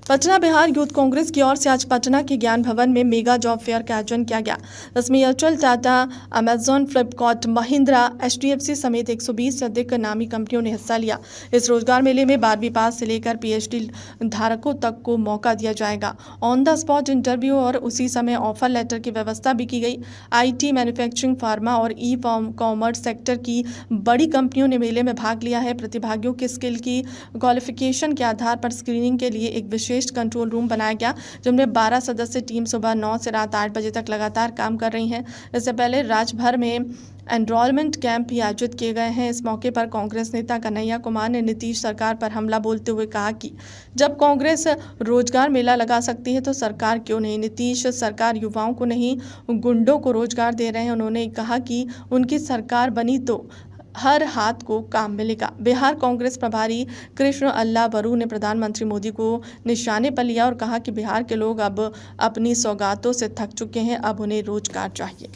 Patna Bihar youth Congress की ओर से आज पटना के ज्ञान भवन में मेगा जॉब फेयर का आयोजन किया गया। इसमें Airtel, Tata, Amazon, Flipkart, Mahindra, HDFC समेत 120 से अधिक नामी कंपनियों ने हिस्सा लिया। इस रोजगार मेले में 12वीं पास से लेकर पीएचडी धारकों तक को मौका दिया जाएगा। ऑन द स्पॉट इंटरव्यू और उसी समय ऑफर लेटर की व्यवस्था भी की गई। आईटी, मैन्युफैक्चरिंग, फार्मा और ई कॉमर्स सेक्टर की बड़ी कंपनियों ने मेले में भाग लिया है। प्रतिभागियों के स्किल की क्वालिफिकेशन के आधार पर स्क्रीनिंग के लिए एक विशेष कंट्रोल रूम बनाया गया, जिनमें 12 सदस्य टीम सुबह 9 से रात 8 बजे तक लगातार काम कर रही है। इससे पहले राज्य भर में एनरोलमेंट कैंप भी आयोजित किए गए हैं। इस मौके पर कांग्रेस नेता कन्हैया कुमार ने नीतीश सरकार पर हमला बोलते हुए कहा कि जब कांग्रेस रोजगार मेला लगा सकती है तो सरकार क्यों नहीं। नीतीश सरकार युवाओं को नहीं, गुंडों को रोजगार दे रहे हैं। उन्होंने कहा कि उनकी सरकार बनी तो हर हाथ को काम मिलेगा। बिहार कांग्रेस प्रभारी कृष्ण अल्लाह बरू ने प्रधानमंत्री मोदी को निशाने पर लिया और कहा कि बिहार के लोग अब अपनी सौगातों से थक चुके हैं, अब उन्हें रोजगार चाहिए।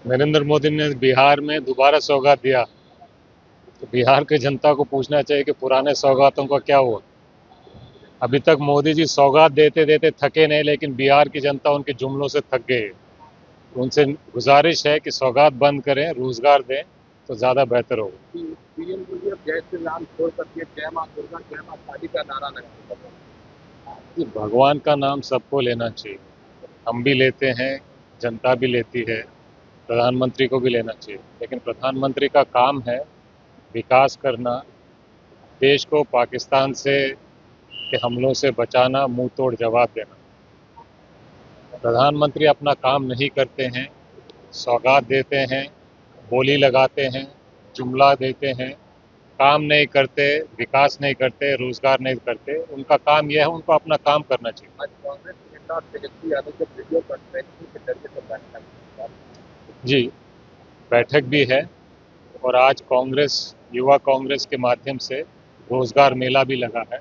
नरेंद्र मोदी ने बिहार में दोबारा सौगात दिया तो बिहार की जनता को पूछना चाहिए कि पुराने सौगातों का क्या हुआ। अभी तक मोदी जी सौगात देते देते थके नहीं, लेकिन बिहार की जनता उनके जुमलों से थक गई है। उनसे गुजारिश है कि सौगात बंद करें, रोजगार दें तो ज़्यादा बेहतर होगा। पीएम मोदी अब जय श्री राम छोड़ करके जय मां दुर्गा, जय मां काली का नारा लगाते हैं। भगवान का नाम सबको लेना चाहिए, हम भी लेते हैं, जनता भी लेती है, प्रधानमंत्री को भी लेना चाहिए। लेकिन प्रधानमंत्री का काम है विकास करना, देश को पाकिस्तान से के हमलों से बचाना, मुंह तोड़ जवाब देना। प्रधानमंत्री अपना काम नहीं करते हैं, सौगात देते हैं, बोली लगाते हैं, जुमला देते हैं, काम नहीं करते, विकास नहीं करते, रोजगार नहीं करते। उनका काम यह है, उनको अपना काम करना चाहिए। आज कांग्रेस नेता तेजस्वी यादव के वीडियो कॉन्फ्रेंसिंग के जरिए से बैठक जी, बैठक भी है और आज कांग्रेस, युवा कांग्रेस के माध्यम से रोजगार मेला भी लगा है।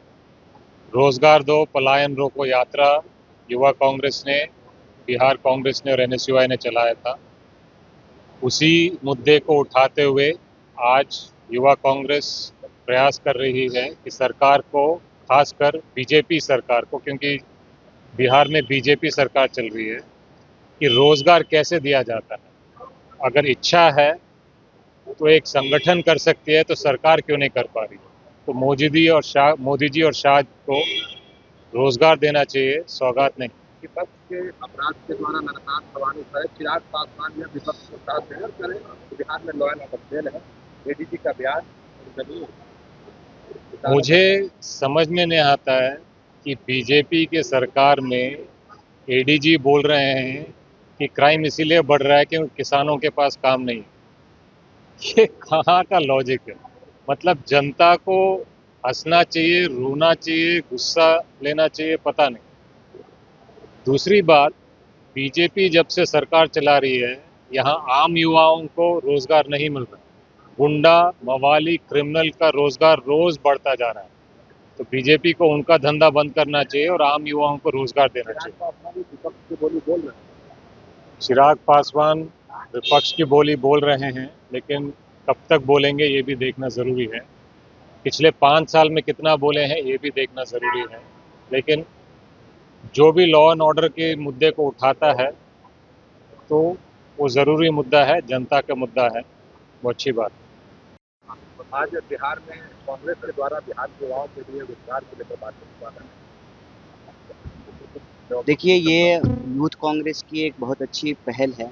रोजगार दो, पलायन रोको यात्रा युवा कांग्रेस ने, बिहार कांग्रेस ने और एनएसयूआई ने चलाया था। उसी मुद्दे को उठाते हुए आज युवा कांग्रेस प्रयास कर रही है कि सरकार को, खासकर बीजेपी सरकार को, क्योंकि बिहार में बीजेपी सरकार चल रही है, कि रोजगार कैसे दिया जाता है। अगर इच्छा है तो एक संगठन कर सकती है, तो सरकार क्यों नहीं कर पा रही। तो मोदी जी और शाह को रोजगार देना चाहिए, सौगात नहीं। विपक्ष के अपराध के द्वारा लगातार सवाल उठाए। चिराग पासवान या विपक्ष को साथ देकर करें तो बिहार में लॉ एंड ऑर्डर फेल है। एडीजी का बयान जमीन मुझे समझ में नहीं आता है कि बीजेपी के सरकार में एडीजी बोल रहे हैं कि क्राइम इसीलिए बढ़ रहा है कि किसानों के पास काम नहीं है। ये कहाँ का लॉजिक है। मतलब जनता को हंसना चाहिए, रोना चाहिए, गुस्सा लेना चाहिए, पता नहीं। दूसरी बात, बीजेपी जब से सरकार चला रही है, यहाँ आम युवाओं को रोजगार नहीं मिल रहा। गुंडा, मवाली, क्रिमिनल का रोजगार रोज बढ़ता जा रहा है। तो बीजेपी को उनका धंधा बंद करना चाहिए और आम युवाओं को रोजगार देना चाहिए। विपक्ष की बोली बोल रहे हैं। चिराग पासवान विपक्ष की बोली बोल रहे हैं, लेकिन कब तक बोलेंगे ये भी देखना ज़रूरी है। पिछले 5 साल में कितना बोले हैं ये भी देखना ज़रूरी है। लेकिन जो भी लॉ एंड ऑर्डर के मुद्दे को उठाता है तो वो ज़रूरी मुद्दा है, जनता का मुद्दा है, वो अच्छी बात है। आज बिहार में कांग्रेस के द्वारा बिहार के युवाओं के लिए रोजगार के लिए बात हुआ है। देखिए, ये यूथ कांग्रेस की एक बहुत अच्छी पहल है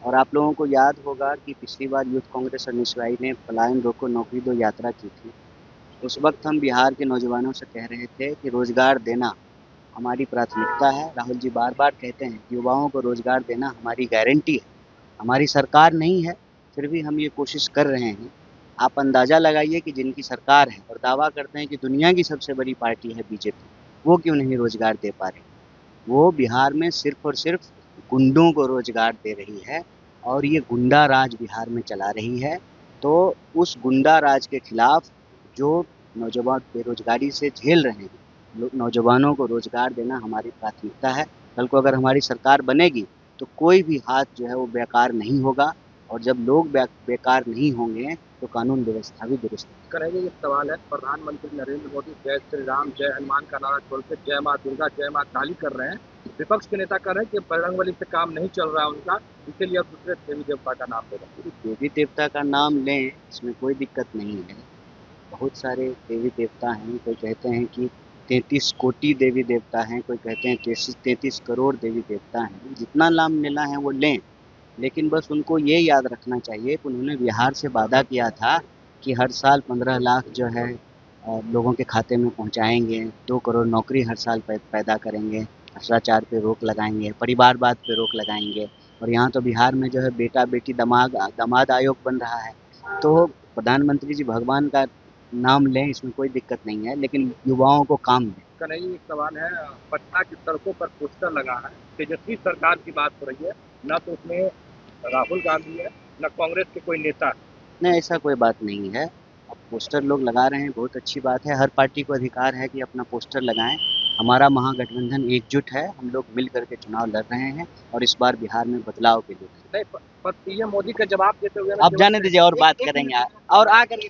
और आप लोगों को याद होगा कि पिछली बार यूथ कांग्रेस और एनएसयूआई ने पलायन रोको नौकरी दो यात्रा की थी। उस वक्त हम बिहार के नौजवानों से कह रहे थे कि रोजगार देना हमारी प्राथमिकता है। राहुल जी बार बार कहते हैं कि युवाओं को रोजगार देना हमारी गारंटी है। हमारी सरकार नहीं है, फिर भी हम ये कोशिश कर रहे हैं। आप अंदाज़ा लगाइए कि जिनकी सरकार है और दावा करते हैं कि दुनिया की सबसे बड़ी पार्टी है बीजेपी, वो क्यों नहीं रोजगार दे पा रही। वो बिहार में सिर्फ और सिर्फ गुंडों को रोजगार दे रही है और ये गुंडा राज बिहार में चला रही है। तो उस गुंडा राज के खिलाफ जो नौजवान बेरोजगारी से झेल रहे हैं, नौजवानों को रोजगार देना हमारी प्राथमिकता है। कल को अगर हमारी सरकार बनेगी तो कोई भी हाथ जो है वो बेकार नहीं होगा और जब लोग बेकार नहीं होंगे तो कानून व्यवस्था भी दुरुस्त होगी। करेंगे ये सवाल है, प्रधानमंत्री नरेंद्र मोदी जय श्री राम जय हनुमान का नारा छोड़ के जय माँ दुर्गा जय माँ काली कर रहे हैं। विपक्ष के नेता कर रहे हैं कि बजरंगबली से काम नहीं चल रहा है उनका, इसके लिए अब दूसरे देवी देवता का नाम ले रहे हैं। देवी देवता का नाम लें, इसमें कोई दिक्कत नहीं है। बहुत सारे देवी देवता हैं, कोई कहते हैं कि 33 कोटि देवी देवता हैं, कोई कहते हैं 33 करोड़ देवी देवता हैं। जितना नाम लेना है वो लें, लेकिन बस उनको ये याद रखना चाहिए कि उन्होंने बिहार से वादा किया था कि हर साल 15 लाख जो है लोगों के खाते में पहुंचाएंगे, 2 करोड़ नौकरी हर साल पैदा करेंगे, भ्रष्टाचार पे रोक लगाएंगे, परिवारवाद पे रोक लगाएंगे। और यहाँ तो बिहार में जो है बेटा बेटी दामाद आयोग बन रहा है। तो प्रधानमंत्री जी भगवान का नाम लें, इसमें कोई दिक्कत नहीं है, लेकिन युवाओं को काम दें। कन्हैया, एक सवाल है, पटना की सड़कों पर पोस्टर लगा है, तेजस्वी सरकार की बात हो रही है, न तो उसमें राहुल गांधी है न कांग्रेस के कोई नेता है। नहीं, ऐसा कोई बात नहीं है। अब पोस्टर लोग लगा रहे हैं, बहुत अच्छी बात है। हर पार्टी को अधिकार है कि अपना पोस्टर लगाएं। हमारा महागठबंधन एकजुट है, हम लोग मिल करके चुनाव लड़ रहे हैं और इस बार बिहार में बदलाव के लिए। नहीं, पर पीएम मोदी का जवाब देते हुए आप जाने दीजिए और बात करेंगे और आकर